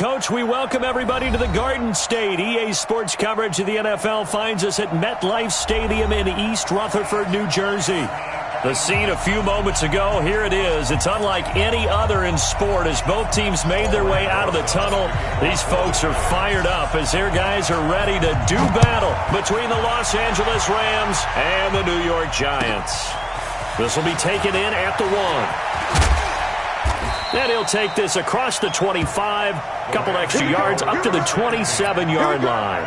Coach. We welcome everybody to the Garden State. EA Sports coverage of the NFL finds us at MetLife Stadium in East Rutherford, New Jersey. The scene a few moments ago, here it is. It's unlike any other in sport as both teams made their way out of the tunnel. These folks are fired up as their guys are ready to do battle between the Los Angeles Rams and the New York Giants. This will be taken in at the 1. Then he'll take this across the 25, couple extra yards up to the 27-yard line.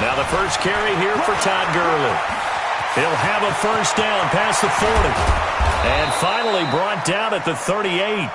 Now the first carry here for Todd Gurley. He'll have a first down past the 40. And finally brought down at the 38.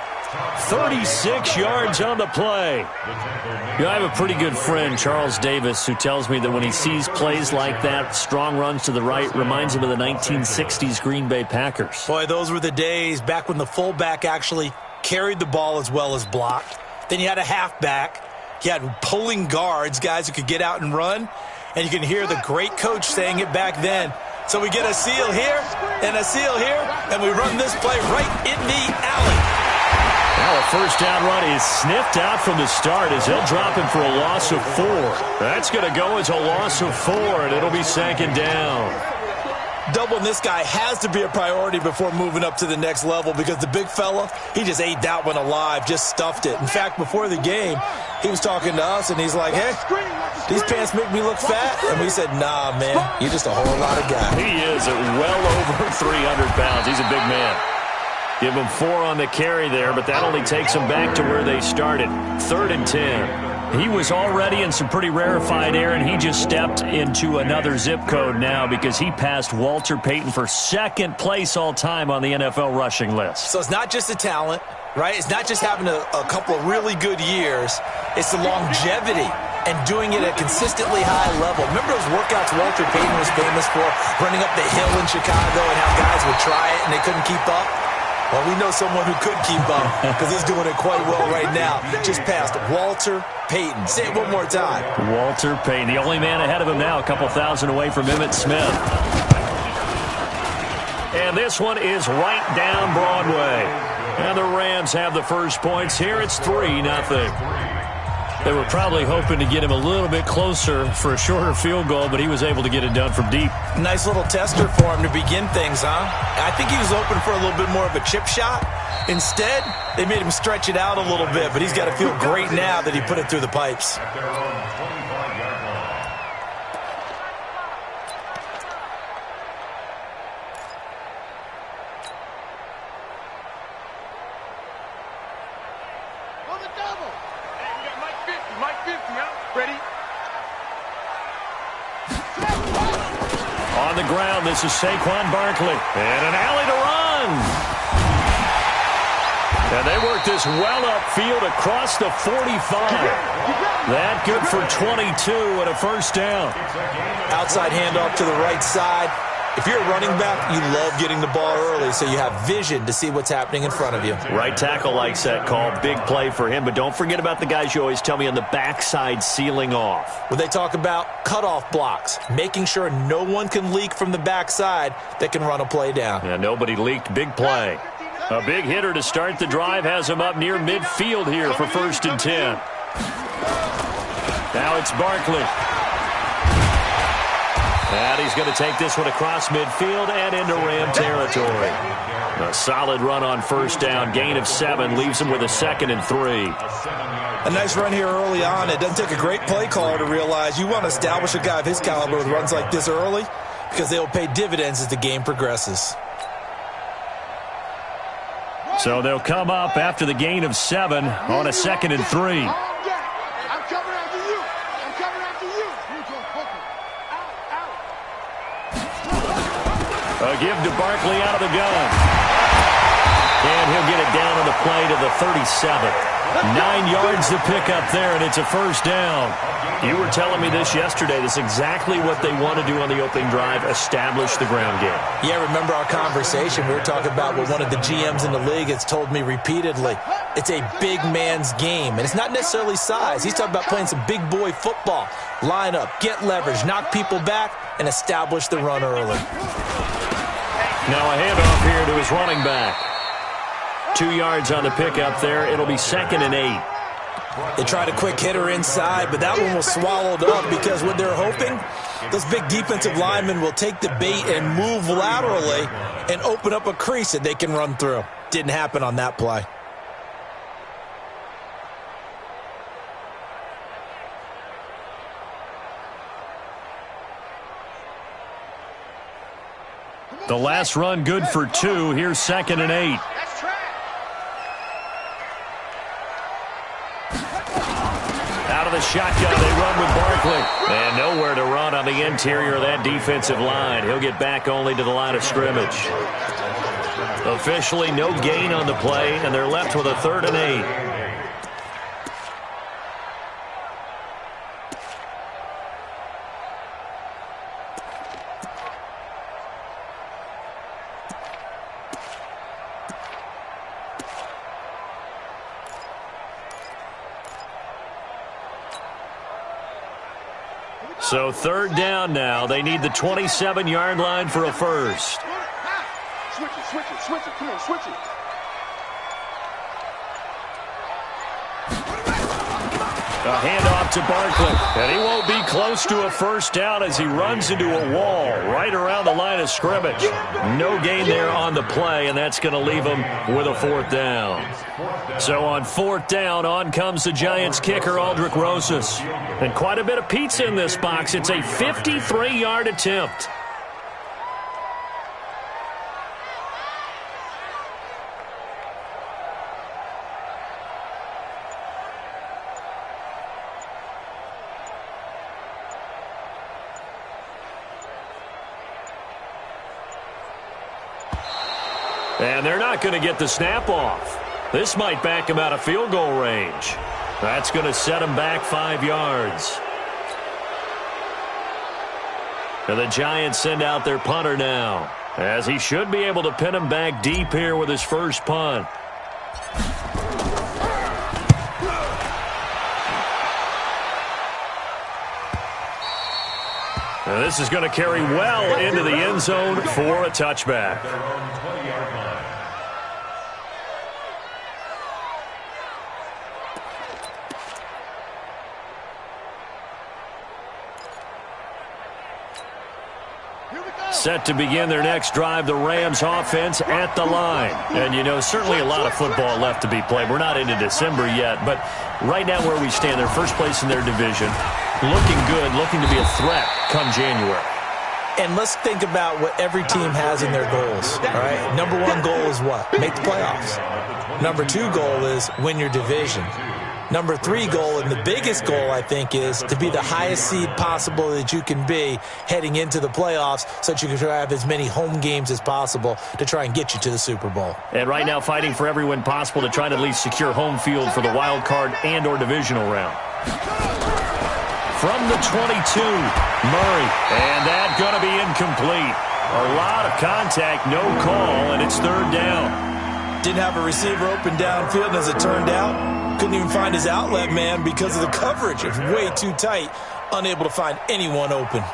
36 yards on the play. You know, I have a pretty good friend, Charles Davis, who tells me that when he sees plays like that, strong runs to the right, reminds him of the 1960s Green Bay Packers. Boy, those were the days back when the fullback actually carried the ball as well as blocked. Then you had a halfback. You had pulling guards, guys who could get out and run. And you can hear the great coach saying it back then. So we get a seal here and a seal here, and we run this play right in the alley. Now a first down run is sniffed out from the start as they'll drop him for a loss of 4. That's going to go as a loss of 4, and it'll be second down. Doubling this guy has to be a priority before moving up to the next level because the big fella, he just ate that one alive, just stuffed it. In fact, before the game, he was talking to us, and he's like, hey, these pants make me look fat. And we said, nah, man, you're just a whole lot of guy. He is at well over 300 pounds. He's a big man. Give him 4 on the carry there, but that only takes them back to where they started. 3rd and 10. He was already in some pretty rarefied air, and he just stepped into another zip code now because he passed Walter Payton for 2nd place all time on the NFL rushing list. So it's not just the talent, right? It's not just having a couple of really good years. It's the longevity and doing it at a consistently high level. Remember those workouts Walter Payton was famous for, running up the hill in Chicago and how guys would try it and they couldn't keep up? Well, we know someone who could keep up because he's doing it quite well right now. Just passed Walter Payton. Say it one more time. Walter Payton, the only man ahead of him now, a couple thousand away from Emmitt Smith. And this one is right down Broadway. And the Rams have the first points here. It's 3-0. They were probably hoping to get him a little bit closer for a shorter field goal, but he was able to get it done from deep. Nice little tester for him to begin things, huh? I think he was open for a little bit more of a chip shot. Instead, they made him stretch it out a little bit, but he's got to feel great now that he put it through the pipes. On the ground, this is Saquon Barkley. And an alley to run. And they work this well upfield across the 45. That good for 22 and a first down. Outside handoff to the right side. If you're a running back, you love getting the ball early so you have vision to see what's happening in front of you. Right tackle likes that call. Big play for him. But don't forget about the guys you always tell me on the backside sealing off. When they talk about cutoff blocks, making sure no one can leak from the backside that can run a play down. Yeah, nobody leaked. Big play. A big hitter to start the drive has him up near midfield here for 1st and 10. Now it's Barkley. And he's going to take this one across midfield and into Ram territory. A solid run on first down. Gain of 7 leaves him with a 2nd and 3. A nice run here early on. It doesn't take a great play caller to realize you want to establish a guy of his caliber with runs like this early because they will pay dividends as the game progresses. So they'll come up after the gain of 7 on a 2nd and 3. A give to Barkley out of the gun. And And he'll get it down on the play to the 37. 9 yards to pick up there, and it's a first down. You were telling me this yesterday. This is exactly what they want to do on the opening drive, establish the ground game. Yeah, remember our conversation? We were talking about what one of the GMs in the league has told me repeatedly. It's a big man's game, and it's not necessarily size. He's talking about playing some big boy football. Line up, get leverage, knock people back, and establish the run early. Now a handoff here to his running back. 2 yards on the pickup there. It'll be 2nd and 8. They tried a quick hitter inside, but that one was swallowed up because what they're hoping, those big defensive linemen will take the bait and move laterally and open up a crease that they can run through. Didn't happen on that play. The last run good for 2. Here's 2nd and 8. Out of the shotgun, they run with Barkley. And nowhere to run on the interior of that defensive line. He'll get back only to the line of scrimmage. Officially no gain on the play, and they're left with a 3rd and 8. So 3rd down now. They need the 27-yard line for a first. Switch it. Come on, switch it. A handoff to Barkley. And he won't be close to a first down as he runs into a wall right around the line of scrimmage. No gain there on the play, and that's going to leave him with a 4th down. So on 4th down, on comes the Giants kicker, Aldrick Rosas. And quite a bit of pizza in this box. It's a 53-yard attempt. And they're not going to get the snap off. This might back him out of field goal range. That's going to set him back 5 yards. And the Giants send out their punter now, as he should be able to pin him back deep here with his first punt. And this is going to carry well into the end zone for a touchback. Set to begin their next drive, the Rams offense at the line. And, you know, certainly a lot of football left to be played. We're not into December yet, but right now where we stand, they're first place in their division. Looking good, looking to be a threat come January. And let's think about what every team has in their goals, all right? Number 1 goal is what? Make the playoffs. Number 2 goal is win your division. Number 3 goal, and the biggest goal, I think, is to be the highest seed possible that you can be heading into the playoffs so that you can have as many home games as possible to try and get you to the Super Bowl. And right now fighting for every win possible to try to at least secure home field for the wild card and or divisional round. From the 22, Murray. And that's going to be incomplete. A lot of contact, no call, and it's 3rd down. Didn't have a receiver open downfield, and as it turned out, couldn't even find his outlet man because of the coverage. It's way too tight, unable to find anyone open.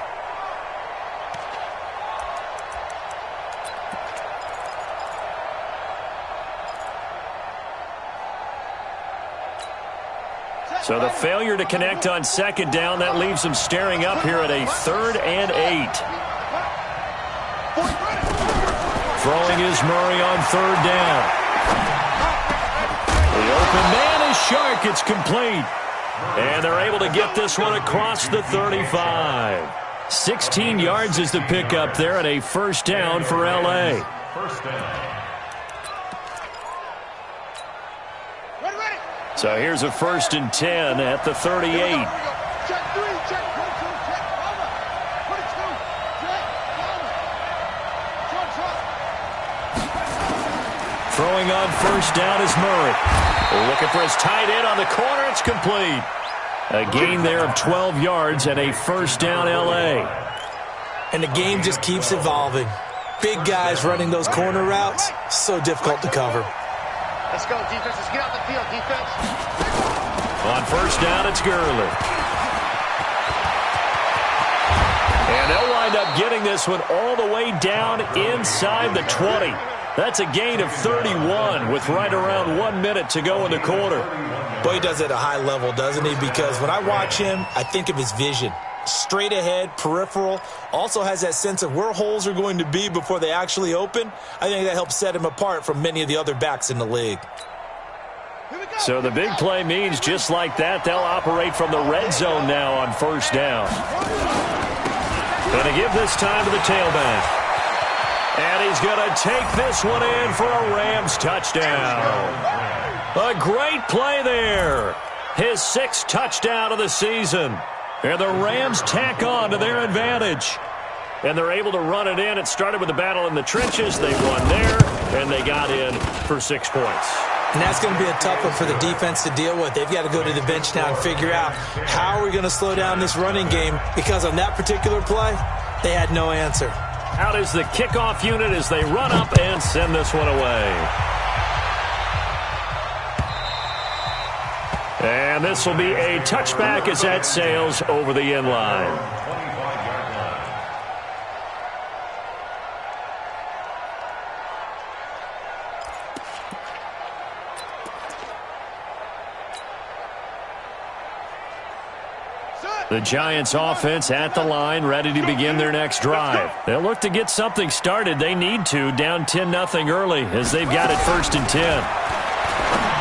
So the failure to connect on 2nd down, that leaves them staring up here at a 3rd and 8. Throwing is Murray on 3rd down. The open man is Shark. It's complete. And they're able to get this one across the 35. 16 yards is the pickup there, and a first down for L.A. So here's a 1st and 10 at the 38. Throwing on first down is Murray. Looking for his tight end on the corner. It's complete. A gain there of 12 yards and a first down L.A. And the game just keeps evolving. Big guys running those corner routes, so difficult to cover. Let's go, defense. Let's get out the field, defense. On first down, it's Gurley. And they'll wind up getting this one all the way down inside the 20. That's a gain of 31 with right around 1 minute to go in the quarter. Boy, he does it at a high level, doesn't he? Because when I watch him, I think of his vision. Straight ahead, peripheral, also has that sense of where holes are going to be before they actually open. I think that helps set him apart from many of the other backs in the league. So the big play means just like that, they'll operate from the red zone now on first down. Going to give this time to the tailback. And he's going to take this one in for a Rams touchdown. A great play there. His 6th touchdown of the season. And the Rams tack on to their advantage. And they're able to run it in. It started with a battle in the trenches. They won there, and they got in for 6 points. And that's going to be a tough one for the defense to deal with. They've got to go to the bench now and figure out how are we going to slow down this running game, because on that particular play, they had no answer. Out is the kickoff unit as they run up and send this one away. And this will be a touchback as that sails over the end line. The Giants offense at the line, ready to begin their next drive. They'll look to get something started. They need to, down 10-0 early as they've got it 1st and 10.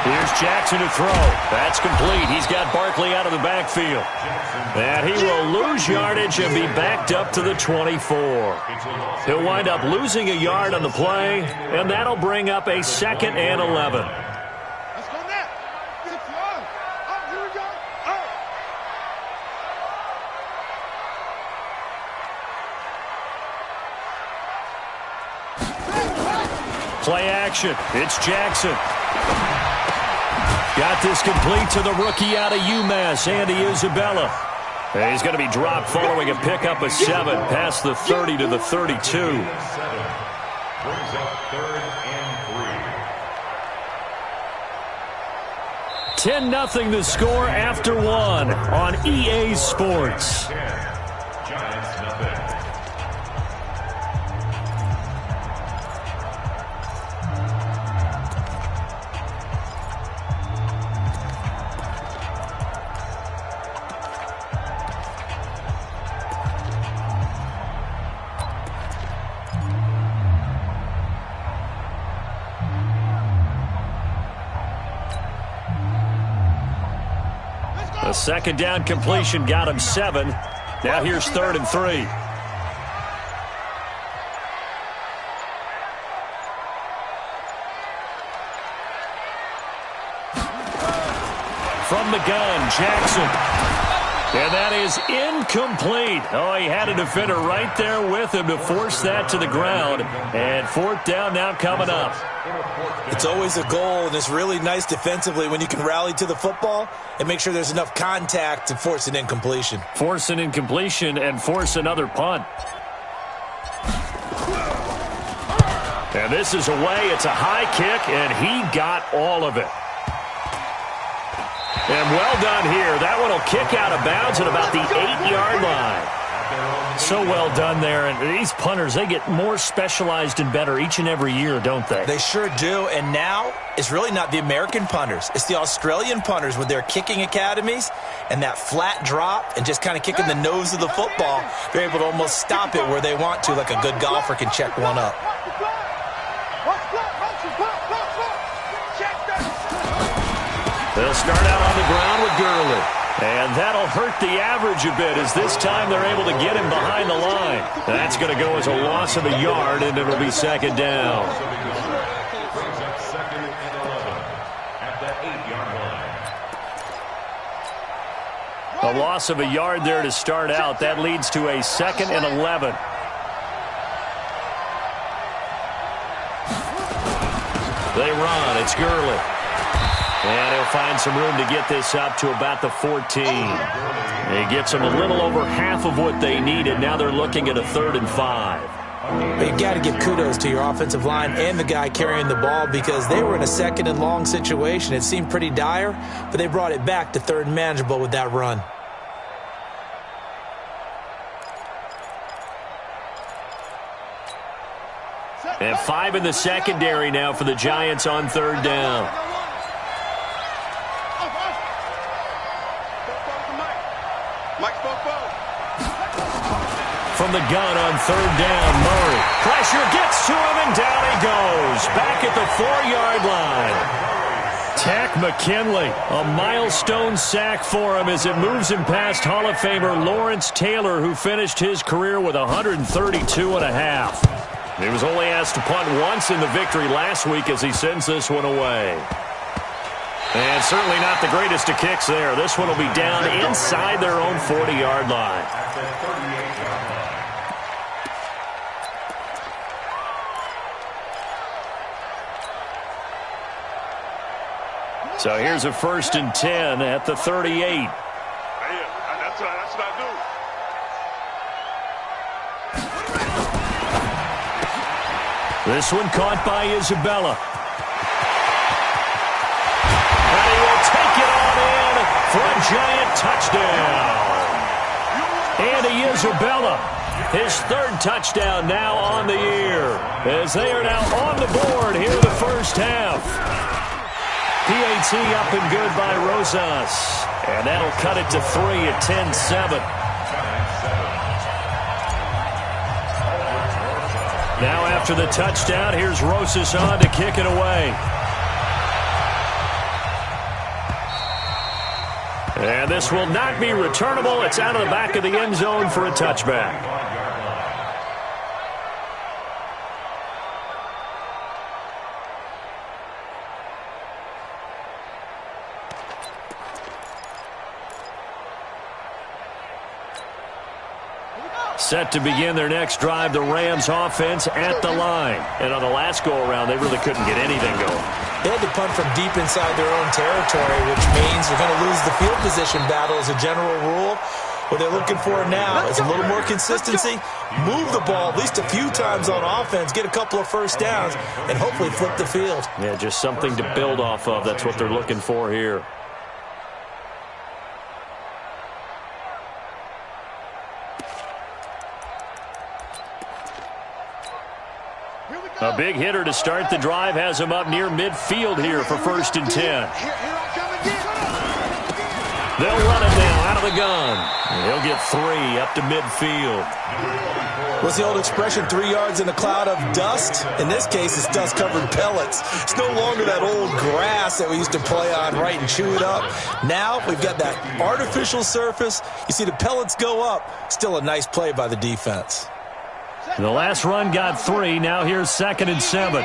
Here's Jackson to throw. That's complete. He's got Barkley out of the backfield. And he will lose yardage and be backed up to the 24. He'll wind up losing a yard on the play, and that'll bring up a 2nd and 11. Let's go now. Here we go. Play action. It's Jackson. Got this complete to the rookie out of UMass, Andy Isabella. And he's going to be dropped following a pickup of 7 past the 30 to the 32. Brings up 3rd and 3. 10-0 the score after 1 on EA Sports. Giants nothing. A 2nd down completion got him 7. Now here's 3rd and 3. From the gun, Jackson. And that is incomplete. Oh, he had a defender right there with him to force that to the ground. And 4th down now coming up. It's always a goal, and it's really nice defensively when you can rally to the football and make sure there's enough contact to force an incompletion. Force an incompletion and force another punt. And this is away. It's a high kick, and he got all of it. And well done here. That one will kick out of bounds at about the 8-yard line. So well done there. And these punters, they get more specialized and better each and every year, don't they? They sure do. And now it's really not the American punters. It's the Australian punters with their kicking academies and that flat drop and just kind of kicking the nose of the football. They're able to almost stop it where they want to, like a good golfer can check one up. They'll start out on the ground with Gurley. And that'll hurt the average a bit as this time they're able to get him behind the line. That's going to go as a loss of a yard, and it'll be 2nd down. Brings up 2nd and 11 at the 8-yard line. A loss of a yard there to start out. That leads to a 2nd and 11. They run. It's Gurley. And he'll find some room to get this up to about the 14. He gets them a little over half of what they needed. Now they're looking at a 3rd and 5. But you've got to give kudos to your offensive line and the guy carrying the ball because they were in a 2nd and long situation. It seemed pretty dire, but they brought it back to 3rd and manageable with that run. And 5 in the secondary now for the Giants on 3rd down. From the gun on 3rd down, Murray. Pressure gets to him, and down he goes. Back at the 4-yard line. Tack McKinley, a milestone sack for him as it moves him past Hall of Famer Lawrence Taylor, who finished his career with 132 and a half. He was only asked to punt once in the victory last week as he sends this one away. And certainly not the greatest of kicks there. This one will be down inside their own 40-yard line. So here's a 1st and 10 at the 38. That's what I do. This one caught by Isabella. And he will take it on in for a Giant touchdown. Andy Isabella, his 3rd touchdown now on the year, as they are now on the board here in the first half. PAT up and good by Rosas. And that'll cut it to 3 at 10-7. Now after the touchdown, here's Rosas on to kick it away. And this will not be returnable. It's out of the back of the end zone for a touchback. Set to begin their next drive, the Rams offense at the line. And on the last go-around, they really couldn't get anything going. They had to punt from deep inside their own territory, which means they're going to lose the field position battle as a general rule. What they're looking for now is a little more consistency, move the ball at least a few times on offense, get a couple of first downs, and hopefully flip the field. Yeah, just something to build off of. That's what they're looking for here. A big hitter to start the drive has him up near midfield here for 1st and 10. They'll run it now out of the gun. And he'll get 3 up to midfield. What's the old expression, 3 yards in a cloud of dust? In this case, it's dust-covered pellets. It's no longer that old grass that we used to play on, right, and chew it up. Now we've got that artificial surface. You see the pellets go up. Still a nice play by the defense. The last run got 3. Now here's 2nd and 7.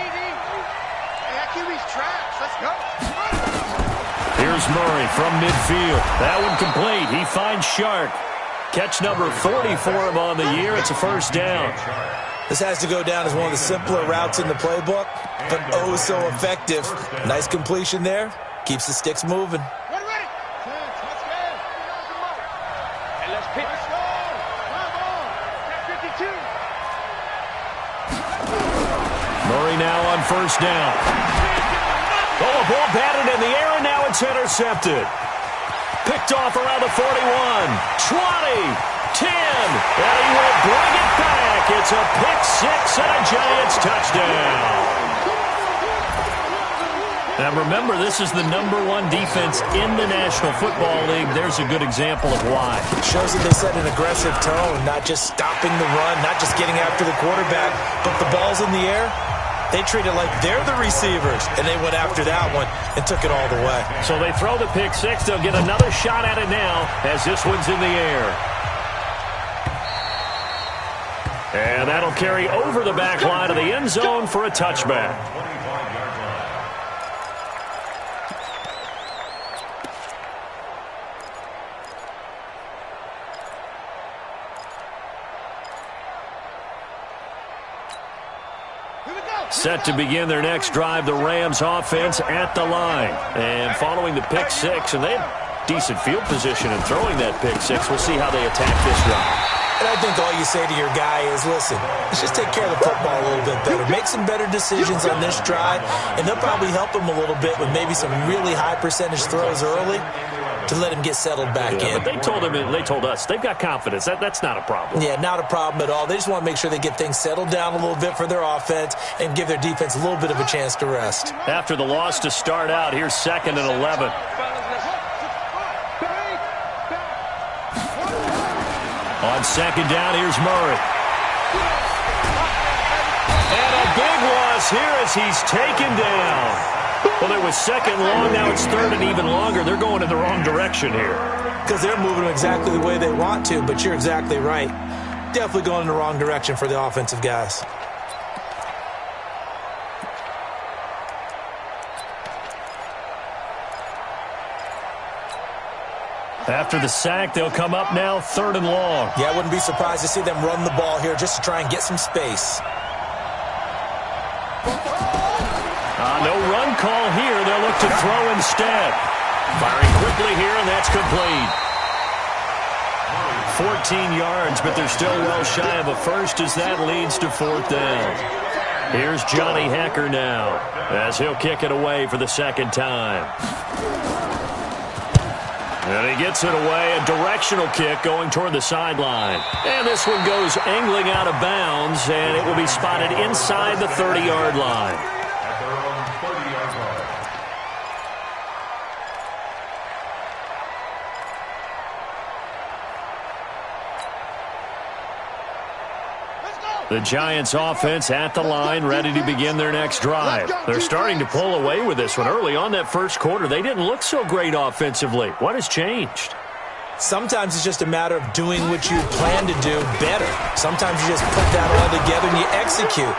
Here's Murray from midfield. That one complete. He finds Shark. Catch number 40 for him on the year. It's a 1st down. This has to go down as one of the simpler routes in the playbook, but oh so effective. Nice completion there. Keeps the sticks moving. Murray now on 1st down. Oh, a ball batted in the air, and now it's intercepted. Picked off around the 41, 20, 10, and he will bring it back. It's a pick 6 and a Giants touchdown. Now remember, this is the #1 defense in the National Football League. There's a good example of why. Shows that they set an aggressive tone, not just stopping the run, not just getting after the quarterback, but the ball's in the air. They treat it like they're the receivers, and they went after that one and took it all the way. So they throw the pick 6. They'll get another shot at it now as this one's in the air. And that'll carry over the back line of the end zone for a touchback. Here we go. Set to begin their next drive, the Rams offense at the line. And following the pick six, and they have decent field position in throwing that pick six. We'll see how they attack this drive. And I think all you say to your guy is, listen, let's just take care of the football a little bit better. Make some better decisions on this drive, and they'll probably help him a little bit with maybe some really high percentage throws early to let him get settled back in. But they told us they've got confidence. That's not a problem. Yeah, not a problem at all. They just want to make sure they get things settled down a little bit for their offense and give their defense a little bit of a chance to rest. After the loss to start out, here's 2nd and 11. On 2nd down, here's Murray. And a big loss here as he's taken down. Well, it was 2nd long, now it's 3rd and even longer. They're going in the wrong direction here. Because they're moving exactly the way they want to, but you're exactly right. Definitely going in the wrong direction for the offensive guys. After the sack, they'll come up now 3rd and long. Yeah, I wouldn't be surprised to see them run the ball here just to try and get some space. No run call here. They'll look to throw instead. Firing quickly here, and that's complete. 14 yards, but they're still well shy of a first as that leads to 4th down. Here's Johnny Hecker now as he'll kick it away for the 2nd time. And he gets it away, a directional kick going toward the sideline. And this one goes angling out of bounds, and it will be spotted inside the 30-yard line. At their own 30-yard line. The Giants offense at the line, ready to begin their next drive. They're starting to pull away with this one. Early on that first quarter, they didn't look so great offensively. What has changed? Sometimes it's just a matter of doing what you plan to do better. Sometimes you just put that all together and you execute.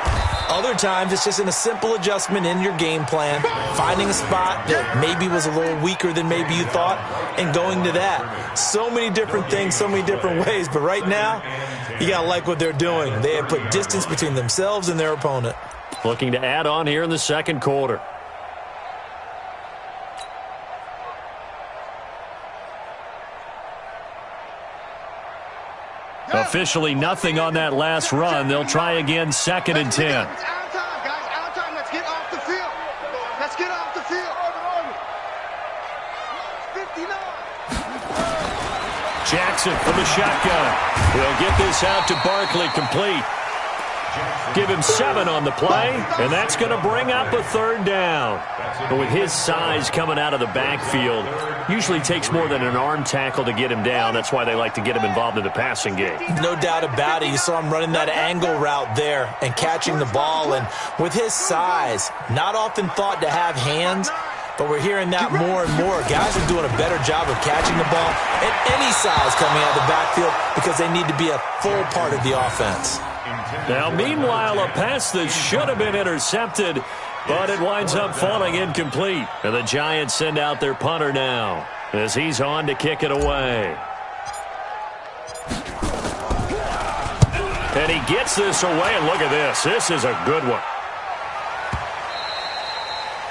Other times it's just in a simple adjustment in your game plan, finding a spot that maybe was a little weaker than maybe you thought, and going to that. So many different things, so many different ways, but right now, you got to like what they're doing. They have put distance between themselves and their opponent. Looking to add on here in the second quarter. Officially nothing on that last run. They'll try again, 2nd and 10. It's out of time, guys. Out of time. Let's get off the field. Let's get off the field. 59. Jackson from the shotgun. He'll get this out to Barkley, complete. Give him 7 on the play, and that's going to bring up a 3rd down. But with his size coming out of the backfield, usually takes more than an arm tackle to get him down. That's why they like to get him involved in the passing game. No doubt about it. You saw him running that angle route there and catching the ball. And with his size, not often thought to have hands, but we're hearing that more and more. Guys are doing a better job of catching the ball at any size coming out of the backfield because they need to be a full part of the offense. Now, meanwhile, a pass that should have been intercepted, but it winds up falling incomplete. And the Giants send out their punter now as he's on to kick it away. And he gets this away, and look at this. This is a good one.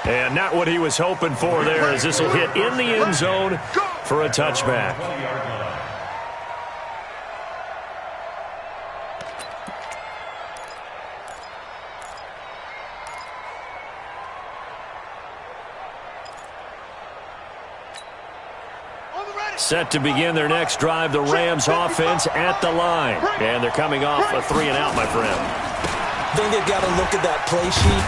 And not what he was hoping for there, as this will hit in the end zone for a touchback. Set to begin their next drive, the Rams offense at the line. And thee coming off a 3-and-out, my friend. I think they've got to look at that play sheet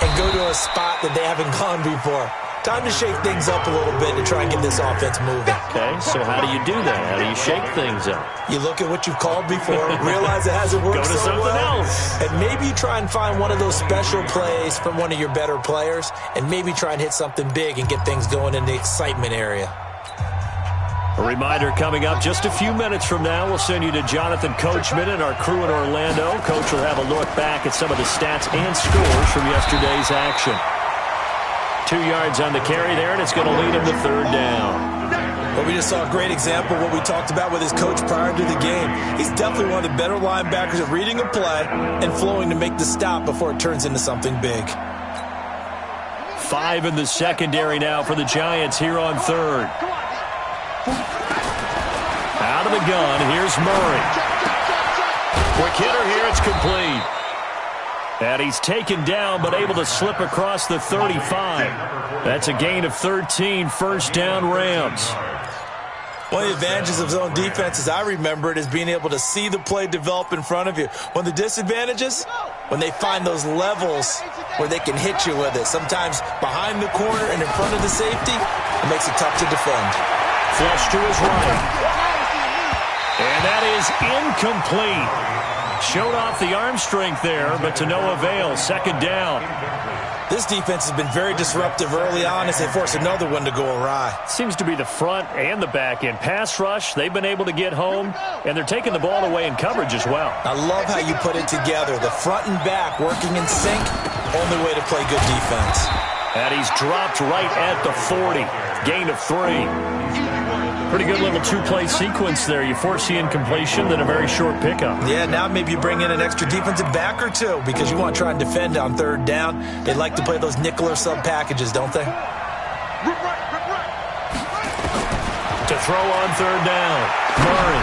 and go to a spot that they haven't gone before. Time to shake things up a little bit to try and get this offense moving. Okay, so how do you do that? How do you shake things up? You look at what you've called before, realize it hasn't worked Go to so something well, else. and maybe you try and find one of those special plays from one of your better players, and maybe try and hit something big and get things going in the excitement area. A reminder coming up just a few minutes from now. We'll send you to Jonathan Coachman and our crew in Orlando. Coach will have a look back at some of the stats and scores from yesterday's action. 2 yards on the carry there, and it's going to lead him to 3rd down. But we just saw a great example of what we talked about with his coach prior to the game. He's definitely one of the better linebackers at reading a play and flowing to make the stop before it turns into something big. 5 in the secondary now for the Giants here on third. Out of the gun, here's Murray. Quick hitter here, it's complete. And he's taken down but able to slip across the 35. That's a gain of 13, first down Rams. One of the advantages of zone defense, as I remember it, is being able to see the play develop in front of you. One of the disadvantages, when they find those levels where they can hit you with it. Sometimes behind the corner and in front of the safety, it makes it tough to defend. Flush to his right. And that is incomplete. Showed off the arm strength there, but to no avail. Second down. This defense has been very disruptive early on as they force another one to go awry. Seems to be the front and the back end. Pass rush, they've been able to get home, and they're taking the ball away in coverage as well. I love how you put it together. The front and back working in sync, only way to play good defense. And he's dropped right at the 40. Gain of 3. Pretty good little two-play sequence there. You force the incompletion, then a very short pickup. Yeah, now maybe you bring in an extra defensive back or two because you want to try and defend on third down. They like to play those nickel or sub packages, don't they? To throw on third down, Murray.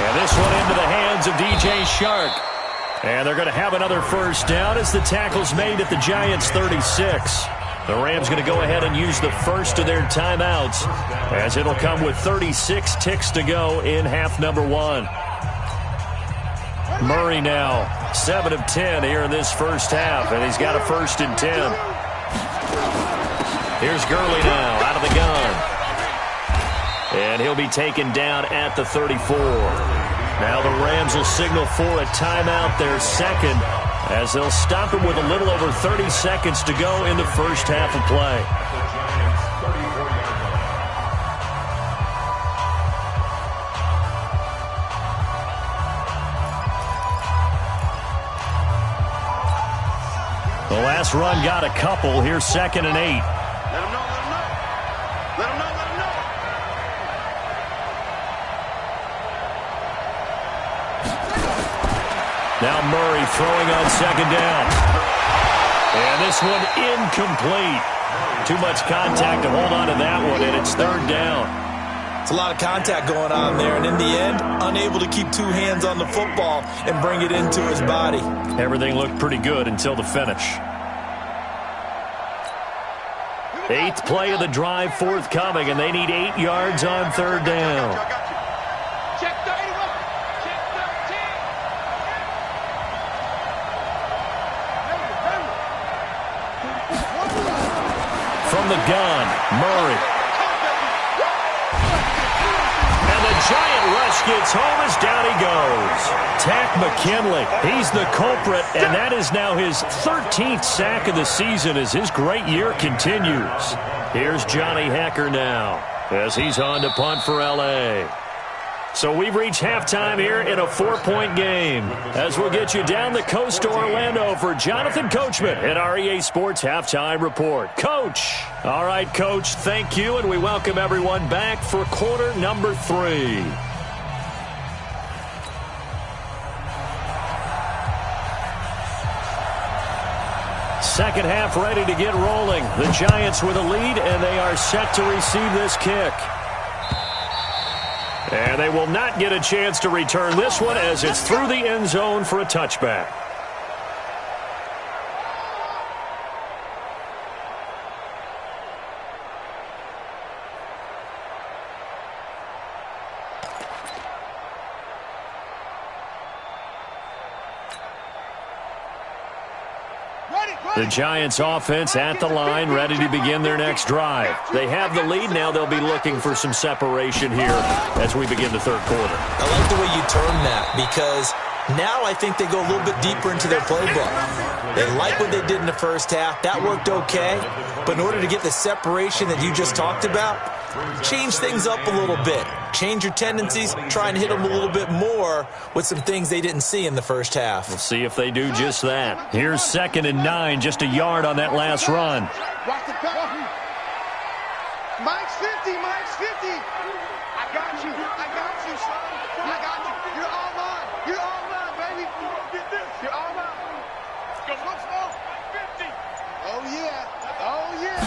And this one into the hands of DJ Shark. And they're going to have another first down as the tackle's made at the Giants' 36. The Rams going to go ahead and use the first of their timeouts as it'll come with 36 ticks to go in half number 1. Murray now 7 of 10 here in this first half, and he's got a 1st and 10. Here's Gurley now out of the gun. And he'll be taken down at the 34. Now the Rams will signal for a timeout, their second, as they'll stop him with a little over 30 seconds to go in the first half of play. The last run got a couple. Here's 2nd and 8. Let him know, let him know. Let him know, let him know. Now Murray throwing on 2nd down. And this one incomplete. Too much contact to hold on to that one, and it's 3rd down. It's a lot of contact going on there, and in the end, unable to keep 2 hands on the football and bring it into his body. Everything looked pretty good until the finish. 8th play of the drive forthcoming, and they need 8 yards on 3rd down. Check 31. Check 13. From the gun, Murray. And the giant rush gets home as down he goes. Tack McKinley, he's the culprit, and that is now his 13th sack of the season as his great year continues. Here's Johnny Hecker now as he's on to punt for L.A. So we've reached halftime here in a 4-point game as we'll get you down the coast to Orlando for Jonathan Coachman at our EA Sports Halftime Report. Coach. All right, Coach, thank you, and we welcome everyone back for quarter number 3. Second half ready to get rolling. The Giants with a lead, and they are set to receive this kick. And they will not get a chance to return this one as it's through the end zone for a touchback. The Giants offense at the line, ready to begin their next drive. They have the lead. Now they'll be looking for some separation here as we begin the third quarter. I like the way you term that because now I think they go a little bit deeper into their playbook. They like what they did in the first half. That worked okay. But in order to get the separation that you just talked about, change things up a little bit. Change your tendencies. Try and hit them a little bit more with some things they didn't see in the first half. We'll see if they do just that. Here's 2nd and 9, just a yard on that last run. Mike's 50, Mike's 50. I got you, son. I got you. You're all mine. You're all mine, baby. You're all mine. Go small. 50. Oh, yeah. Oh, yeah.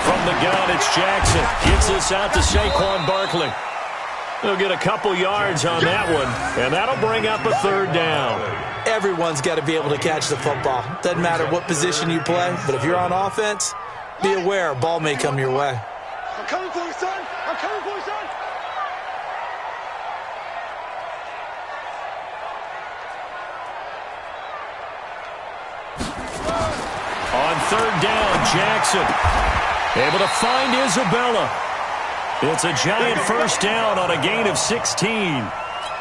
From the gun, it's Jackson. Gets this out to Saquon Barkley. He'll get a couple yards on that one, and that'll bring up a third down. Everyone's got to be able to catch the football. Doesn't matter what position you play, but if you're on offense, be aware a ball may come your way. I'm coming for you, son. I'm coming for you, son. On third down, Jackson able to find Isabella. It's a giant first down on a gain of 16.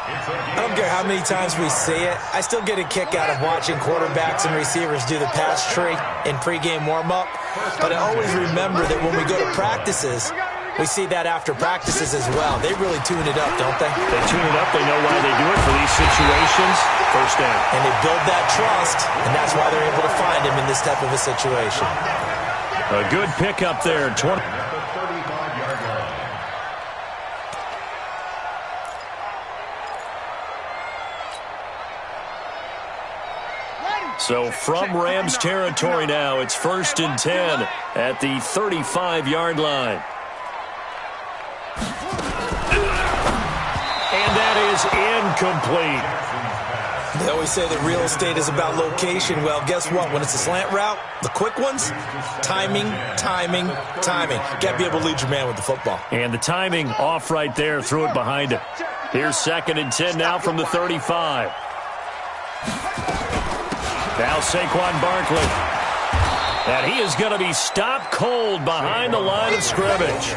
I don't care how many times we see it. I still get a kick out of watching quarterbacks and receivers do the pass tree in pregame warm-up. But I always remember that when we go to practices, we see that after practices as well. They really tune it up, don't they? They tune it up. They know why they do it for these situations. First down. And they build that trust, and that's why they're able to find him in this type of a situation. A good pickup there. 20. So from Rams territory now, it's 1st and 10 at the 35-yard line. And that is incomplete. They always say that real estate is about location. Well, guess what? When it's a slant route, the quick ones, timing. Got to be able to lead your man with the football. And the timing off right there, threw it behind him. Here's 2nd and 10 now from the 35. Now Saquon Barkley. And he is going to be stopped cold behind the line of scrimmage.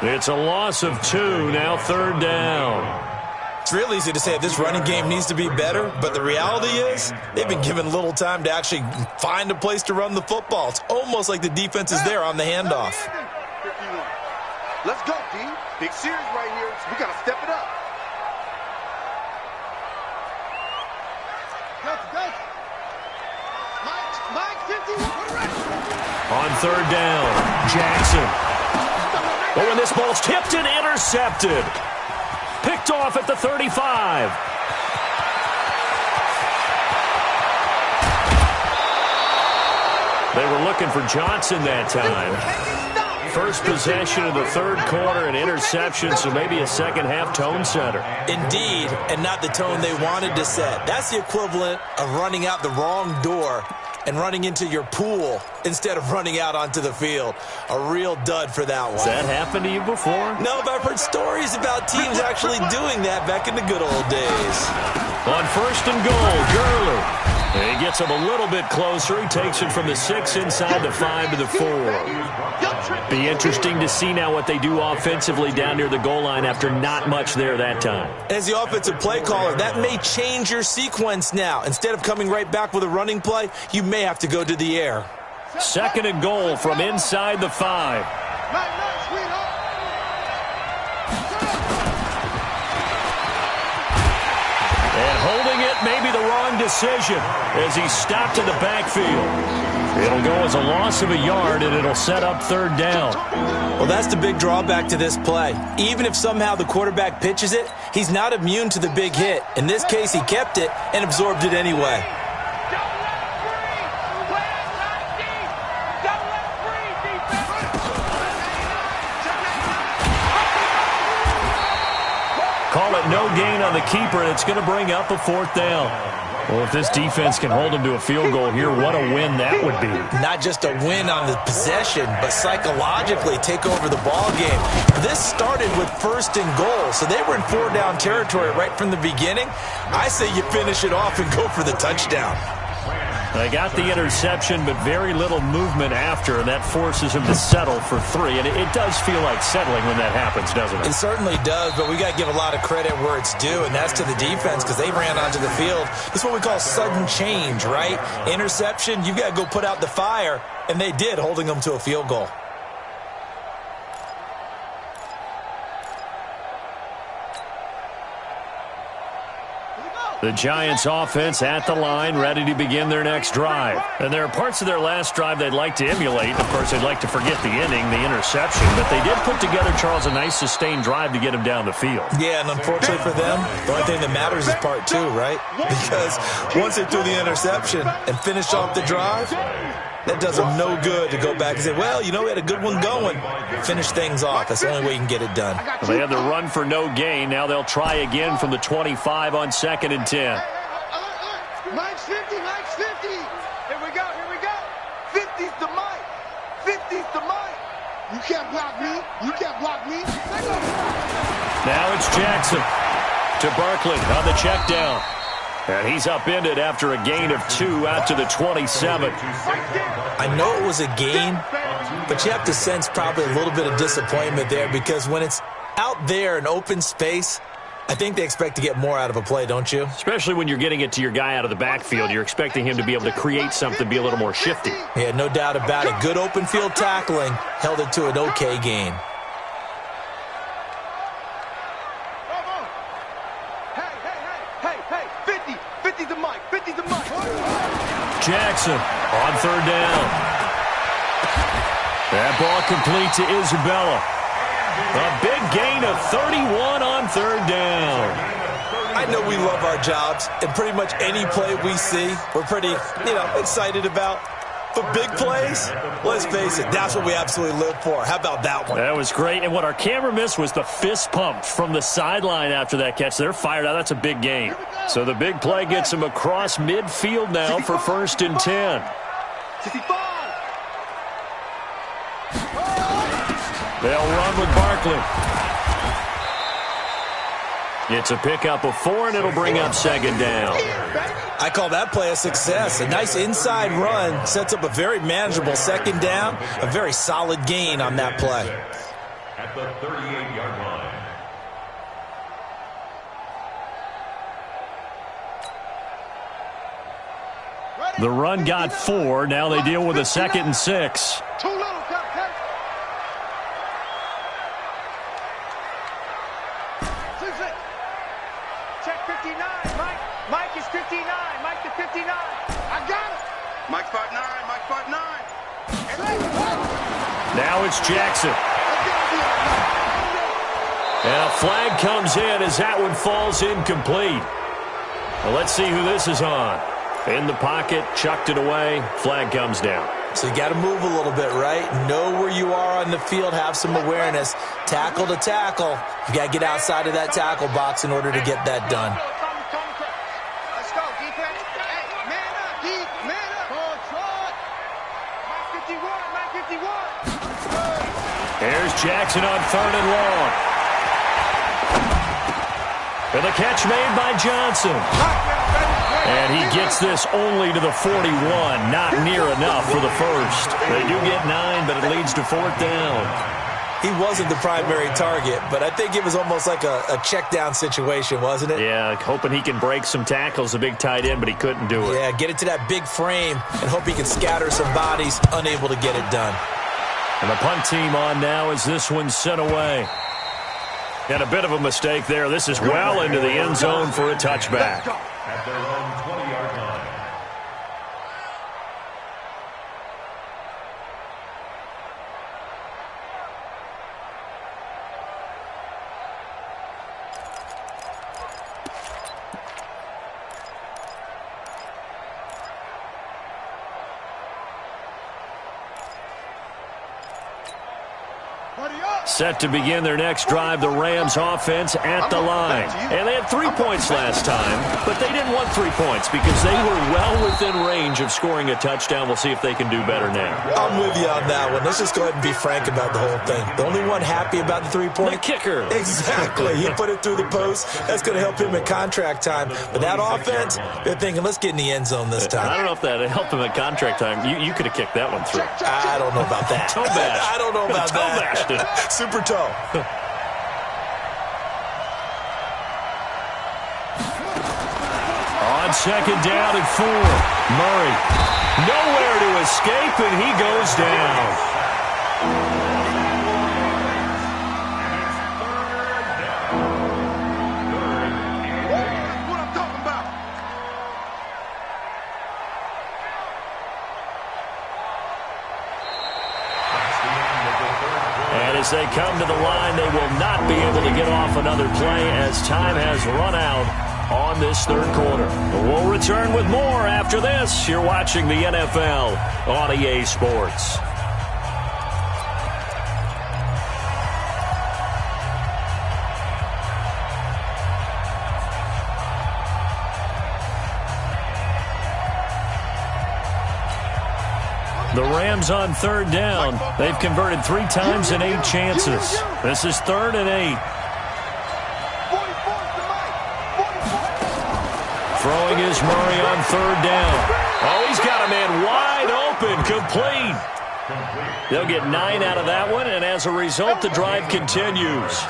It's a loss of 2, now 3rd down. It's real easy to say this running game needs to be better, but the reality is they've been given little time to actually find a place to run the football. It's almost like the defense is there on the handoff. Let's go, D. Big series right here. We got to step it up. Mike, 50. On 3rd down, Jackson. Oh, and this ball's tipped and intercepted. Picked off at the 35. They were looking for Johnson that time. First possession of the 3rd quarter, an interception, so maybe a second-half tone setter. Indeed, and not the tone they wanted to set. That's the equivalent of running out the wrong door and running into your pool instead of running out onto the field. A real dud for that one. Has that happened to you before? No, but I've heard stories about teams actually doing that back in the good old days. On 1st and goal, Gurley. And he gets him a little bit closer. He takes it from the 6 inside the 5 to the 4. Be interesting to see now what they do offensively down near the goal line after not much there that time. As the offensive play caller, that may change your sequence now. Instead of coming right back with a running play, you may have to go to the air. 2nd and goal from inside the 5. And holding it may be the wrong decision as he stopped in the backfield. It'll go as a loss of a yard, and it'll set up 3rd down. Well, that's the big drawback to this play. Even if somehow the quarterback pitches it, he's not immune to the big hit. In this case, he kept it and absorbed it anyway. Call it no gain on the keeper, and it's going to bring up a 4th down. Well, if this defense can hold them to a field goal here, what a win that would be. Not just a win on the possession, but psychologically take over the ball game. This started with 1st and goal, so they were in 4-down territory right from the beginning. I say you finish it off and go for the touchdown. They got the interception, but very little movement after, and that forces him to settle for 3. And it does feel like settling when that happens, doesn't it? It certainly does, but we got to give a lot of credit where it's due, and that's to the defense because they ran onto the field. This is what we call sudden change, right? Interception, you got to go put out the fire, and they did, holding them to a field goal. The Giants offense at the line, ready to begin their next drive. And there are parts of their last drive they'd like to emulate. Of course, they'd like to forget the inning, the interception. But they did put together, Charles, a nice sustained drive to get him down the field. Yeah, and unfortunately for them, the only thing that matters is part two, right? Because once they threw the interception and finished off the drive, that does them no good to go back and say, well, you know, we had a good one going. Finish things off. That's the only way you can get it done. Well, they had the run for no gain. Now they'll try again from the 25 on 2nd and 10. Mike's 50, Mike's 50. Here we go, here we go. 50's the Mike. 50's the Mike. You can't block me. You can't block me. Now it's Jackson to Barkley on the check down. And he's upended after a gain of 2 out to the 27. I know it was a gain, but you have to sense probably a little bit of disappointment there because when it's out there in open space, I think they expect to get more out of a play, don't you? Especially when you're getting it to your guy out of the backfield. You're expecting him to be able to create something, be a little more shifty. Yeah, no doubt about it. Good open field tackling held it to an okay gain. Jackson on 3rd down. That ball complete to Isabella. A big gain of 31 on 3rd down. I know we love our jobs, and pretty much any play we see, we're pretty, excited about. But big plays, let's face it, that's what we absolutely live for. How about that one? That was great. And what our camera missed was the fist pump from the sideline after that catch. They're fired out. That's a big gain. So the big play gets them across midfield now for 1st and 10. They'll run with Barkley. It's a pickup of 4, and it'll bring up 2nd down. I call that play a success. A nice inside run sets up a very manageable 2nd down. A very solid gain on that play. At the 38-yard line. The run got 4. Now they deal with a 2nd and 6. Too little, Captain. Check 59. Mike is 59. Mike to 59. I got it. Mike 5'9. Mike 5'9. Now it's Jackson. And a flag comes in as that one falls incomplete. Well, let's see who this is on. In the pocket, chucked it away, flag comes down. So you got to move a little bit, right? Know where you are on the field, have some awareness. Tackle to tackle. You got to get outside of that tackle box in order to get that done. Let's go, defense. Hey, man up, D. Man up. Mike 51. Mike 51. Here's Jackson on 3rd and long. And the catch made by Johnson. And he gets this only to the 41. Not near enough for the first. They do get 9, but it leads to 4th down. He wasn't the primary target, but I think it was almost like a check down situation, wasn't it? Yeah, hoping he can break some tackles, a big tight end, but he couldn't do it. Yeah, get it to that big frame and hope he can scatter some bodies, unable to get it done. And the punt team on now as this one's sent away. And a bit of a mistake there. This is well into the end zone for a touchback. At their own 20-yard line. Set to begin their next drive, the Rams offense at the line. And they had 3 points last time, but they didn't want 3 points because they were well within range of scoring a touchdown. We'll see if they can do better now. I'm with you on that one. Let's just go ahead and be frank about the whole thing. The only one happy about the 3-point? The kicker. Exactly. He put it through the post. That's going to help him at contract time. But that offense, they're thinking, let's get in the end zone this time. I don't know if that helped him at contract time. You could have kicked that one through. I don't know about that. Toe bash. I don't know about toe that. bashed it. Super toe. On 2nd down and 4. Murray. Nowhere to escape, and he goes down. What I'm talking about. As they come to the line, they will not be able to get off another play as time has run out on this third quarter. We'll return with more after this. You're watching the NFL on EA Sports. The Rams on third down. They've converted 3 times in 8 chances. This is 3rd and 8. Throwing is Murray on third down. Oh, he's got a man wide open, complete. They'll get 9 out of that one, and as a result, the drive continues.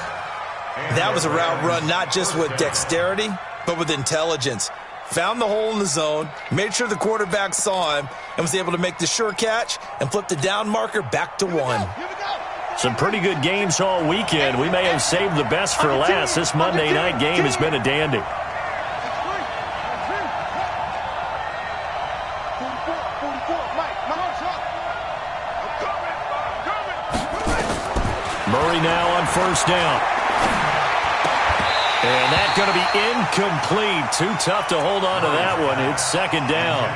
That was a route run not just with dexterity, but with intelligence. Found the hole in the zone, made sure the quarterback saw him, and was able to make the sure catch and flip the down marker back to 1. Some pretty good games all weekend. We may have saved the best for last. This Monday night game has been a dandy. Murray now on first down. And that's going to be incomplete. Too tough to hold on to that one. It's second down.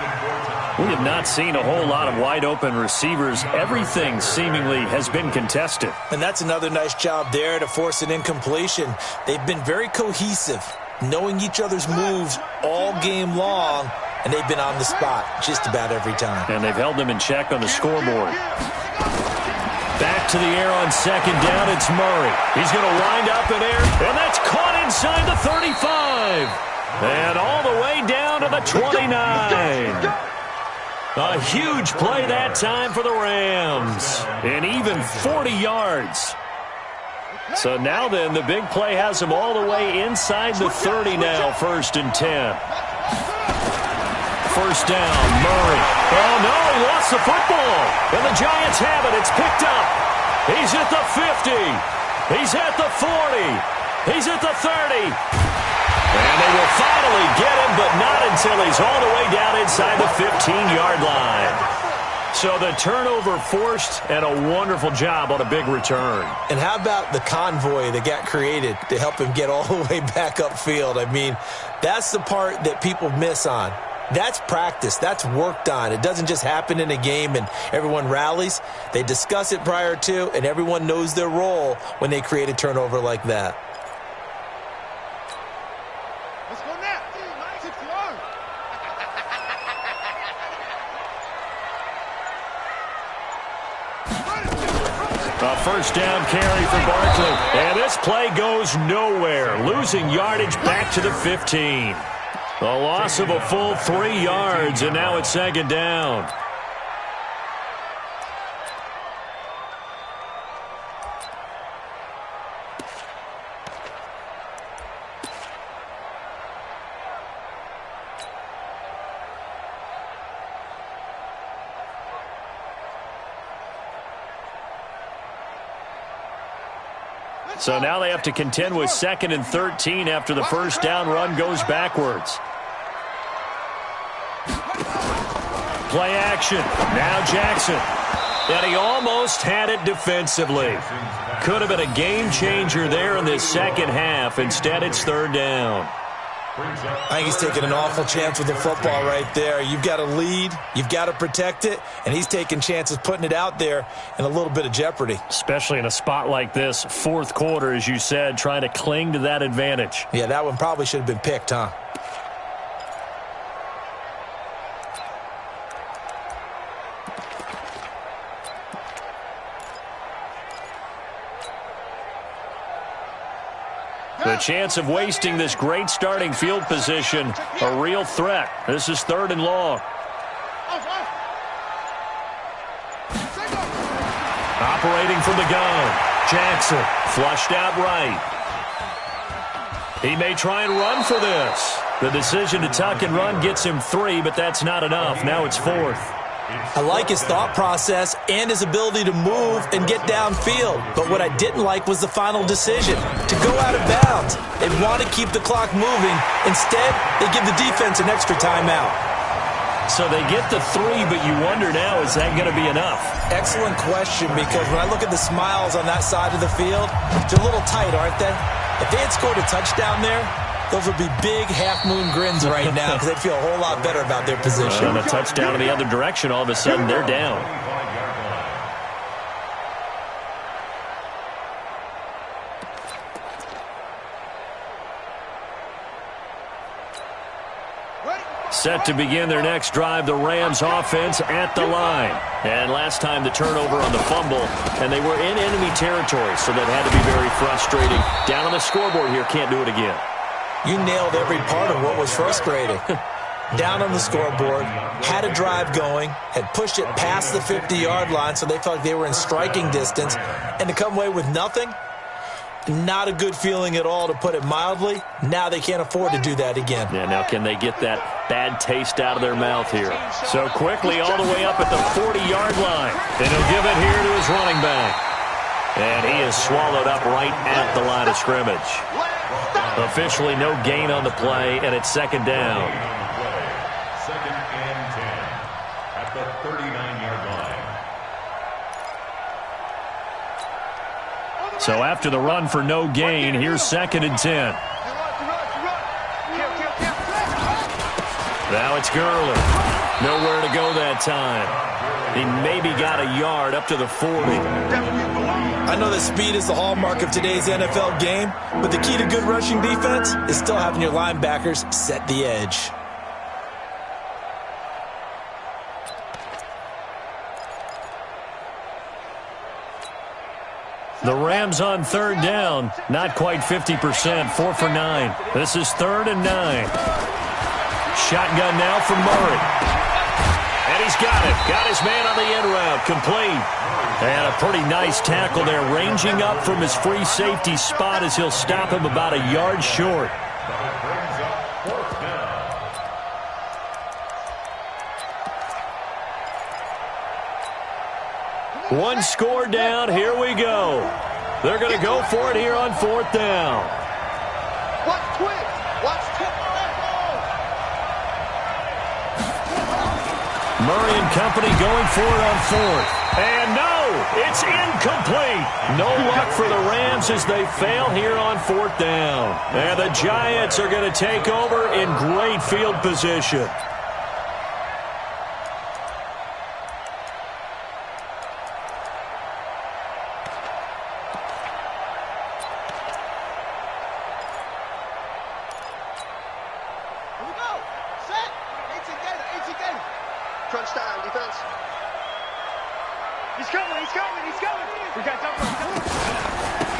We have not seen a whole lot of wide open receivers. Everything seemingly has been contested. And that's another nice job there to force an incompletion. They've been very cohesive, knowing each other's moves all game long, and they've been on the spot just about every time. And they've held them in check on the scoreboard. Back to the air on second down, it's Murray. He's going to wind up in air, and that's caught inside the 35. And all the way down to the 29. A huge play that time for the Rams. And even 40 yards. So now then, the big play has him all the way inside the 30 now, 1st and 10. First down, Murray. Oh, no, he lost the football. And the Giants have it. It's picked up. He's at the 50. He's at the 40. He's at the 30. And they will finally get him, but not until he's all the way down inside the 15-yard line. So the turnover forced, and a wonderful job on a big return. And how about the convoy that got created to help him get all the way back upfield? I mean, that's the part that people miss on. That's practice. That's worked on. It doesn't just happen in a game and everyone rallies. They discuss it prior to, and everyone knows their role when they create a turnover like that. Let's go now. A first down carry for Barkley. And this play goes nowhere. Losing yardage back to the 15. A loss of a full 3 yards, and now it's second down. So now they have to contend with 2nd and 13 after the first down run goes backwards. Play action. Now Jackson. And he almost had it defensively. Could have been a game changer there in this second half. Instead, it's third down. I think he's taking an awful chance with the football right there. You've got to lead, you've got to protect it, and he's taking chances putting it out there in a little bit of jeopardy. Especially in a spot like this, fourth quarter, as you said, trying to cling to that advantage. Yeah, that one probably should have been picked, huh? The chance of wasting this great starting field position, a real threat. This is third and long. Operating from the gun. Jackson flushed out right. He may try and run for this. The decision to tuck and run gets him 3, but that's not enough. Now it's 4th. I like his thought process and his ability to move and get downfield. But what I didn't like was the final decision, to go out of bounds. They want to keep the clock moving. Instead, they give the defense an extra timeout. So they get the 3, but you wonder now, is that going to be enough? Excellent question, because when I look at the smiles on that side of the field, they're a little tight, aren't they? If they had scored a touchdown there, those would be big half-moon grins right now because they'd feel a whole lot better about their position. And a touchdown in the other direction, all of a sudden they're down. Set to begin their next drive, the Rams offense at the line. And last time the turnover on the fumble, and they were in enemy territory, so that had to be very frustrating. Down on the scoreboard here, can't do it again. You nailed every part of what was frustrating. Down on the scoreboard, had a drive going, had pushed it past the 50-yard line, so they felt like they were in striking distance, and to come away with nothing, not a good feeling at all, to put it mildly. Now they can't afford to do that again. Yeah, now can they get that bad taste out of their mouth here? So quickly all the way up at the 40-yard line. And he'll give it here to his running back. And he is swallowed up right at the line of scrimmage. Officially no gain on the play, and it's second down. Second and 10 at the 39-yard line. So after the run for no gain, here's second and 10. Now it's Gurley. Nowhere to go that time. He maybe got a yard up to the 40. I know that speed is the hallmark of today's NFL game, but the key to good rushing defense is still having your linebackers set the edge. The Rams on third down, not quite 50%, 4 for 9. This is 3rd and 9. Shotgun now from Murray. And he's got it. Got his man on the end route, complete. And a pretty nice tackle there, ranging up from his free safety spot as he'll stop him about a yard short. One score down, here we go. They're going to go for it here on 4th down. Watch quick. Watch quick. Murray and company going for it on 4th. And no, it's incomplete. No luck for the Rams as they fail here on 4th down. And the Giants are going to take over in great field position.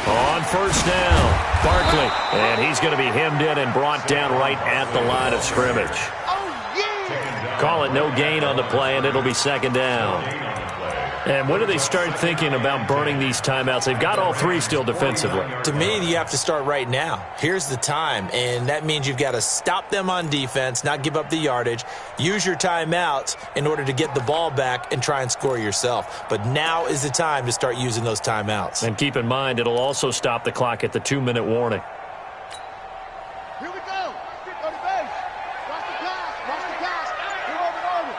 On 1st down, Barkley. And he's going to be hemmed in and brought down right at the line of scrimmage. Call it no gain on the play, and it'll be 2nd down. And when do they start thinking about burning these timeouts? They've got all 3 still defensively. To me, you have to start right now. Here's the time, and that means you've got to stop them on defense, not give up the yardage, use your timeouts in order to get the ball back and try and score yourself. But now is the time to start using those timeouts. And keep in mind, it'll also stop the clock at the 2-minute warning. Here we go. Go to base. Watch the pass. Watch the pass. Over.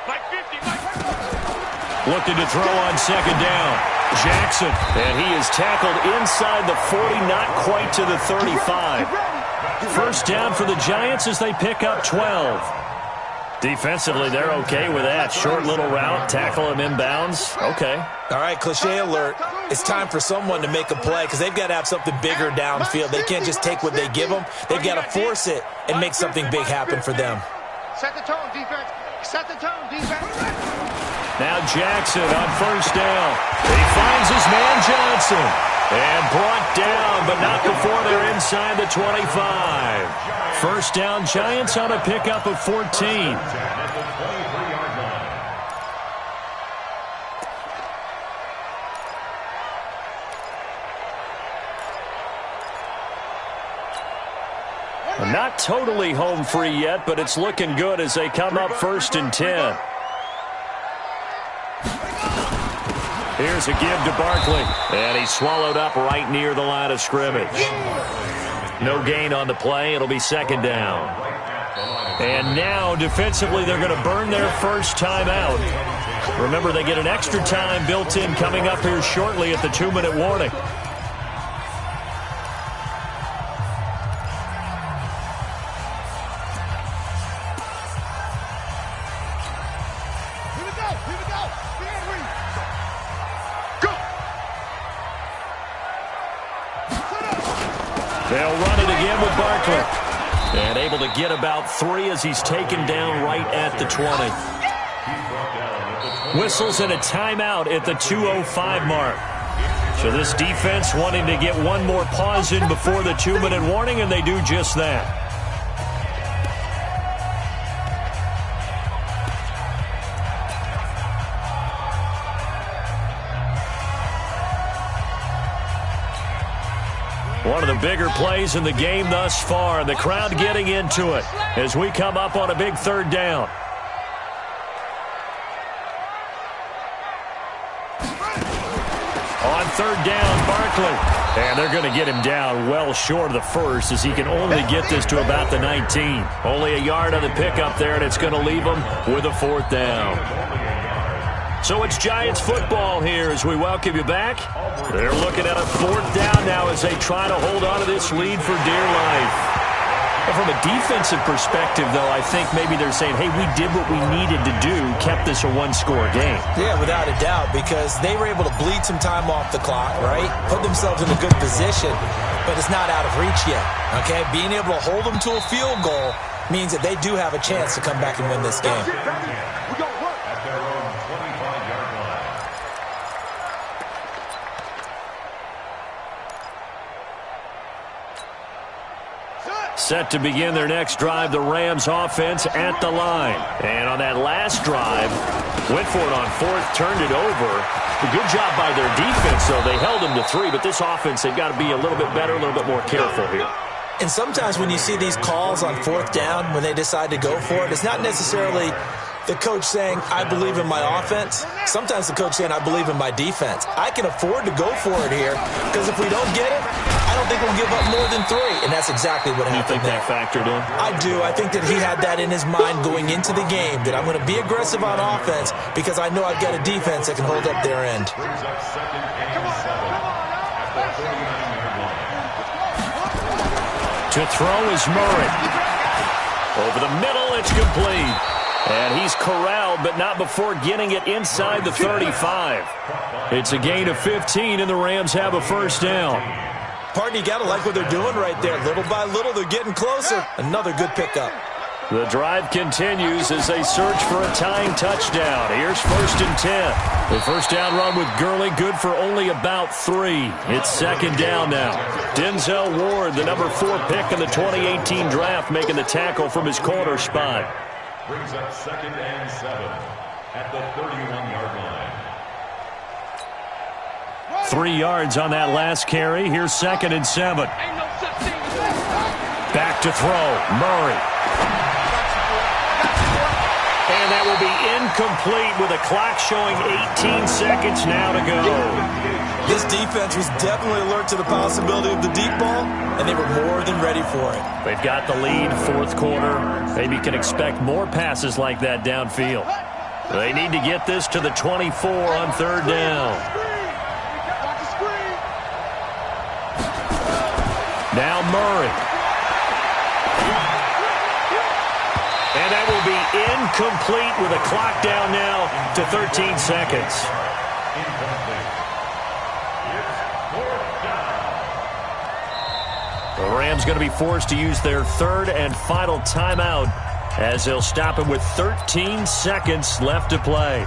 Like 50. Looking to throw on 2nd down. Jackson. And he is tackled inside the 40, not quite to the 35. 1st down for the Giants as they pick up 12. Defensively, they're okay with that. Short little route, tackle him inbounds. Okay. All right, cliche alert. It's time for someone to make a play because they've got to have something bigger downfield. They can't just take what they give them. They've got to force it and make something big happen for them. Set the tone, defense. Set the tone, defense. Now Jackson on 1st down. He finds his man Johnson. And brought down, but not before they're inside the 25. 1st down, Giants on a pickup of 14. Not totally home free yet, but it's looking good as they come up 1st and 10. Here's a give to Barkley, and he's swallowed up right near the line of scrimmage. No gain on the play. It'll be 2nd down. And now, defensively, they're going to burn their first timeout. Remember, they get an extra time built in coming up here shortly at the 2-minute warning. They'll run it again with Barkley. And able to get about 3 as he's taken down right at the 20. Whistles and a timeout at the 2:05 mark. So this defense wanting to get one more pause in before the 2-minute warning, and they do just that. One of the bigger plays in the game thus far. The crowd getting into it as we come up on a big third down. On third down, Barkley. And they're going to get him down well short of the first as he can only get this to about the 19. Only a yard on the pickup there, and it's going to leave him with a 4th down. So it's Giants football here as we welcome you back. They're looking at a 4th down now as they try to hold on to this lead for dear life. And from a defensive perspective, though, I think maybe they're saying, hey, we did what we needed to do, kept this a one-score game. Yeah, without a doubt, because they were able to bleed some time off the clock, right? Put themselves in a good position, but it's not out of reach yet, okay? Being able to hold them to a field goal means that they do have a chance to come back and win this game. Set to begin their next drive, the Rams offense at the line. And on that last drive, went for it on 4th, turned it over. A good job by their defense, though. They held them to 3, but this offense, they've got to be a little bit better, a little bit more careful here. And sometimes when you see these calls on 4th down, when they decide to go for it, it's not necessarily the coach saying, I believe in my offense. Sometimes the coach saying, I believe in my defense. I can afford to go for it here because if we don't get it, I don't think we'll give up more than 3. And that's exactly what happened there. You think that factored in? I do. I think that he had that in his mind going into the game, that I'm going to be aggressive on offense because I know I've got a defense that can hold up their end. To throw is Murray. Over the middle, it's complete. And he's corralled, but not before getting it inside the 35. It's a gain of 15, and the Rams have a 1st down. Partner, you got to like what they're doing right there. Little by little, they're getting closer. Another good pickup. The drive continues as they search for a tying touchdown. Here's 1st and 10. The first down run with Gurley, good for only about 3. It's 2nd down now. Denzel Ward, the number 4 pick in the 2018 draft, making the tackle from his corner spot. Brings up 2nd and 7 at the 31-yard line. 3 yards on that last carry. Here's 2nd and 7. Back to throw. Murray. And that will be incomplete with a clock showing 18 seconds now to go. This defense was definitely alert to the possibility of the deep ball, and they were more than ready for it. They've got the lead, 4th quarter. Maybe can expect more passes like that downfield. They need to get this to the 24 on 3rd down. Now Murray. And that will be incomplete with a clock down now to 13 seconds. The Rams going to be forced to use their 3rd and final timeout as they'll stop it with 13 seconds left to play.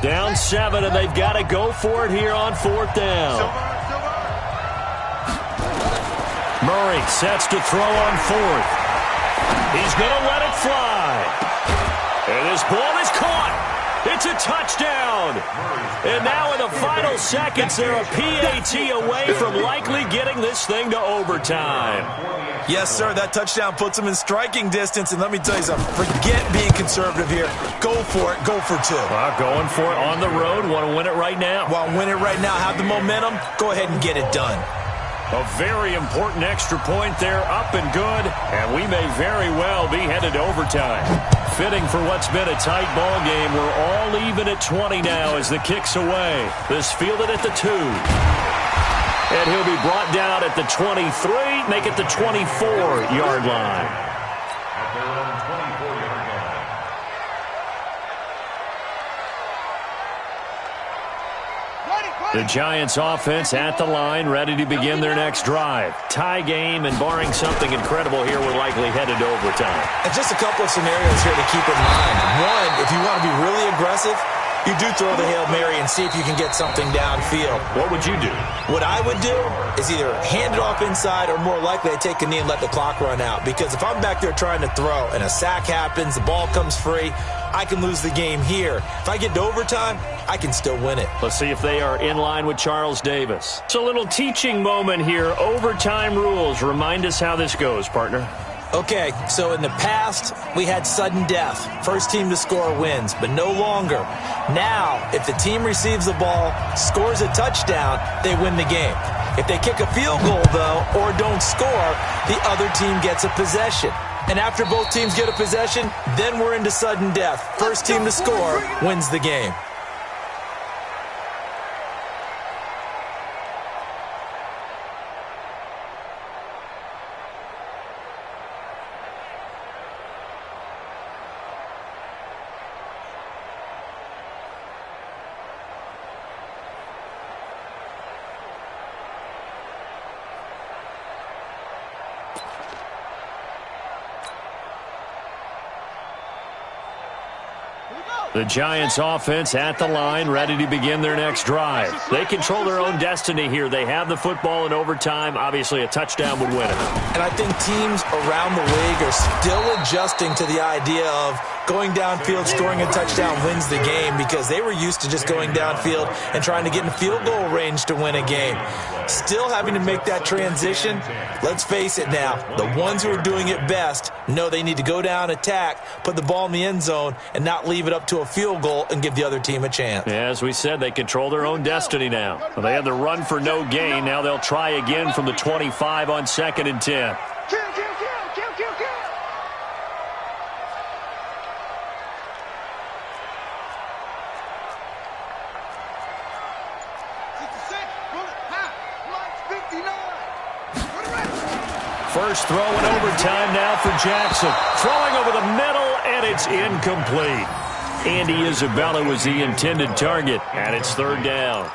Down 7, and they've got to go for it here on 4th down. Murray sets to throw on 4th. He's going to let it fly. And this ball is caught. It's a touchdown. And now in the final final seconds. They're a PAT away from likely getting this thing to overtime. Yes, sir. That touchdown puts them in striking distance. And let me tell you something. Forget being conservative here. Go for it. Go for two. Going for it on the road. Want to win it right now. Want to win it right now. Have the momentum. Go ahead and get it done. A very important extra point there, up and good, and we may very well be headed to overtime. Fitting for what's been a tight ball game. We're all even at 20 now as the kick's away. This fielded at the 2. And he'll be brought down at the 23, make it the 24-yard line. At their own 24-yard line. The Giants offense at the line, ready to begin their next drive. Tie game, and barring something incredible here, we're likely headed to overtime. And just a couple of scenarios here to keep in mind. One, if you want to be really aggressive, you do throw the Hail Mary and see if you can get something downfield. What would you do? What I would do is either hand it off inside or more likely I take a knee and let the clock run out. Because if I'm back there trying to throw and a sack happens, the ball comes free, I can lose the game here. If I get to overtime, I can still win it. Let's see if they are in line with Charles Davis. It's a little teaching moment here. Overtime rules. Remind us how this goes, partner. Okay, so in the past, we had sudden death. First team to score wins, but no longer. Now, if the team receives the ball, scores a touchdown, they win the game. If they kick a field goal, though, or don't score, the other team gets a possession. And after both teams get a possession, then we're into sudden death. First team to score wins the game. The Giants offense at the line, ready to begin their next drive. They control their own destiny here. They have the football in overtime. Obviously, a touchdown would win it. And I think teams around the league are still adjusting to the idea of going downfield, scoring a touchdown wins the game, because they were used to just going downfield and trying to get in field goal range to win a game. Still having to make that transition. Let's face it now, the ones who are doing it best know they need to go down, attack, put the ball in the end zone, and not leave it up to a field goal and give the other team a chance. Yeah, as we said, they control their own destiny now. Well, they had the run for no gain. Now they'll try again from the 25 on 2nd and 10. Kill. First throw in overtime now for Jackson. Throwing over the middle, and it's incomplete. Andy Isabella was the intended target, and it's 3rd down.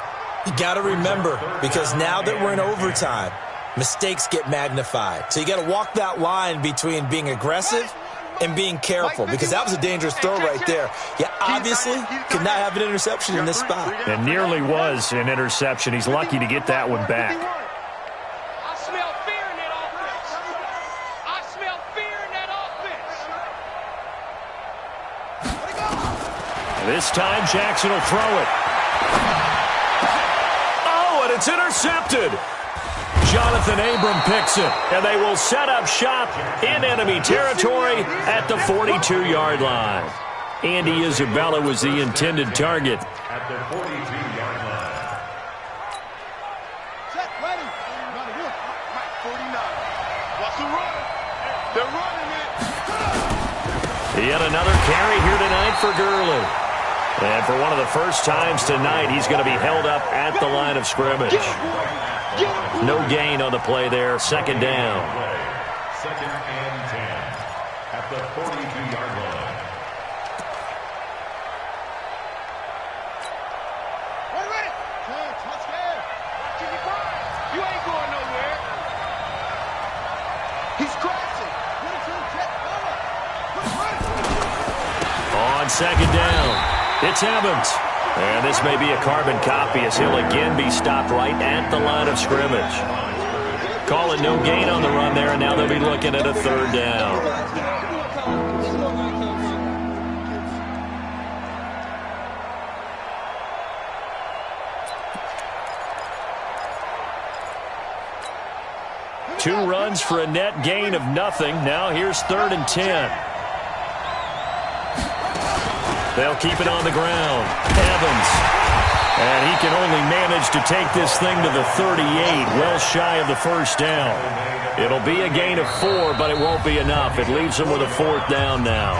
You got to remember, because now that we're in overtime, mistakes get magnified. So you got to walk that line between being aggressive and being careful, because that was a dangerous throw right there. You obviously could not have an interception in this spot. It nearly was an interception. He's lucky to get that one back. I smell fear in that offense. I smell fear in that offense. This time, Jackson will throw it. Oh, and it's intercepted. Jonathan Abram picks it, and they will set up shop in enemy territory at the 42-yard line. Andy Isabella was the intended target. At the 42-yard line. Set, ready. Right, 49. What's the run? They're running it. Yet another carry here tonight for Gurley. And for one of the first times tonight, he's going to be held up at the line of scrimmage. No gain on the play there. 2nd down. 2nd and 10 at the 42-yard line. Ready. Touchdown. You ain't going nowhere. He's crossing. On 2nd down, it's Evans. And this may be a carbon copy as he'll again be stopped right at the line of scrimmage. Call it no gain on the run there, and now they'll be looking at a 3rd down. 2 runs for a net gain of nothing. Now here's 3rd and 10. They'll keep it on the ground. Evans. And he can only manage to take this thing to the 38, well shy of the first down. It'll be a gain of 4, but it won't be enough. It leaves them with a 4th down now.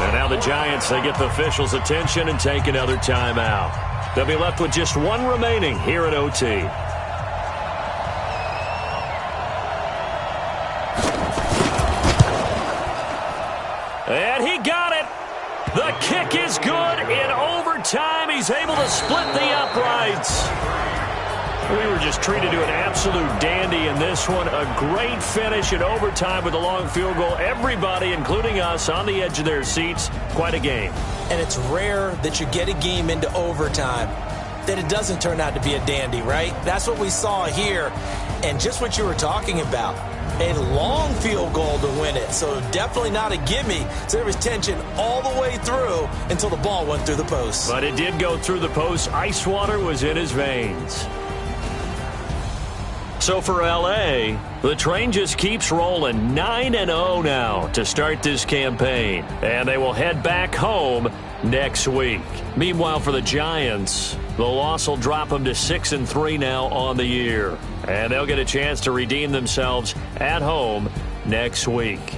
And now the Giants, they get the officials' attention and take another timeout. They'll be left with just 1 remaining here at OT. And he got it. The kick is good in overtime. He's able to split the uprights. We were just treated to an absolute dandy in this one. A great finish in overtime with a long field goal. Everybody, including us, on the edge of their seats. Quite a game. And it's rare that you get a game into overtime that it doesn't turn out to be a dandy, right? That's what we saw here. And just what you were talking about. A long field goal to win it, so definitely not a gimme. So there was tension all the way through until the ball went through the post. But it did go through the post. Ice water was in his veins. So for L.A., the train just keeps rolling 9-0 now to start this campaign. And they will head back home next week. Meanwhile, for the Giants, the loss will drop them to 6-3 now on the year. And they'll get a chance to redeem themselves at home next week.